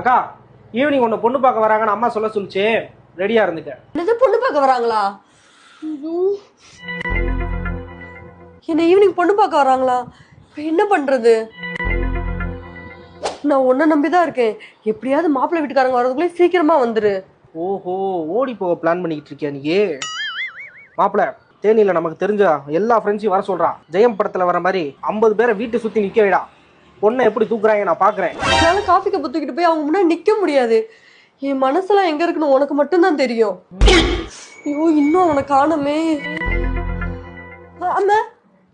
அக்கா ஈவினிங் ஒன்று பொண்ணு பார்க்க வராங்கன்னு அம்மா சொல்ல சொல்லிச்சு, ரெடியா இருந்துக்க. என்னது பொண்ணு பார்க்க வராங்களா? என்ன ஈவினிங் பொண்ணு பார்க்க வராங்களா? இப்ப என்ன பண்றது? நான் உன்னை நம்பிதான் இருக்கேன். எப்படியாவது மாப்பிள்ளை வீட்டுக்காரங்க வர்றதுக்குள்ளே சீக்கிரமா வந்துரு. ஓஹோ, ஓடி போக பிளான் பண்ணிக்கிட்டு இருக்கியா நீ? மாப்பிள்ள தேனியில நமக்கு தெரிஞ்ச எல்லா ஃப்ரெண்ட்ஸையும் வர சொல்றான். ஜெயம் படத்துல வர மாதிரி 50 பேரை வீட்டை சுத்தி நிக்க வைடா. பொண்ணை எப்படி தூக்குறாங்க நான் பாக்குறேன். என்னால காஃபி கப்பு தூக்கிட்டு போய் அவங்க முன்னாடி நிக்க முடியாது. என் மனசுலாம் எங்க இருக்குன்னு உனக்கு மட்டும்தான் தெரியும். ஐயோ, இன்னும் அவனை காணோமே. ஆமா,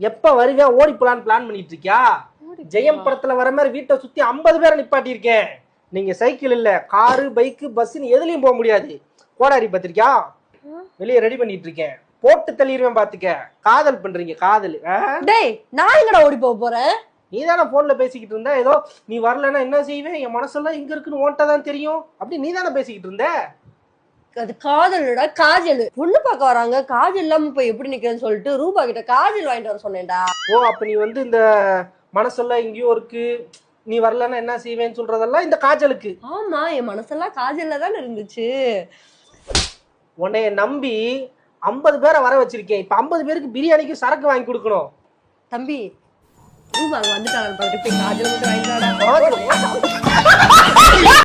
எப்ப வருவியா? ஓடி பிளான் பண்ணிட்டு இருக்கியா? ஜெயம் படத்துல வர மாதிரி வீட்டை சுத்தி 50 பேரை நிப்பாட்டி இருக்கேன். நீங்க சைக்கிள் இல்ல, காரு, பைக்கு, பஸ்ன்னு எதுலயும் போக முடியாது. கோடாரி பத்திரிக்கா வெளியே ரெடி பண்ணிட்டு இருக்கேன். போட்டு தள்ளிடுவேன் பாத்துக்க. காதல் பண்றீங்க, காதல். டேய், நான் எங்கடா ஓடி போக போறேன்? நீ தானே போன்ல பேசிக்கிட்டு இருந்த. ஏதோ நீ வரலன்னா என்ன செய்வேன், என் மனசெல்லாம் எங்க இருக்குன்னு ஓன்ட்ட தான் தெரியும் அப்படி நீ தானே பேசிக்கிட்டு இருந்த. அது காதலடா, காஜல். பொண்ணு பார்க்க வராங்க, காஜல் இல்லாம போய் எப்படி நிக்கிறேன்னு சொல்லிட்டு ரூபா கிட்ட காஜல் வாங்கிட்டு வர சொன்னேன்டா. ஓ, அப்ப நீ வந்து இந்த மனசெல்லாம் எங்கேயோ இருக்கு, நீ வரலன்னா என்ன செய்வேன்னு சொல்றதெல்லாம் இந்த காஜலுக்கு. ஆமா, என் மனசெல்லாம் காஜல்ல தானே இருந்துச்சு. உன்னைய நம்பி 50 பேரை வர வச்சிருக்கேன். இப்ப 50 பேருக்கு பிரியாணிக்கு சரக்கு வாங்கி கொடுக்கணும். தம்பி, ரூபா வந்துட்டாங்க, காஜல் மட்டும் வாங்கிட்டாடா. காஜல்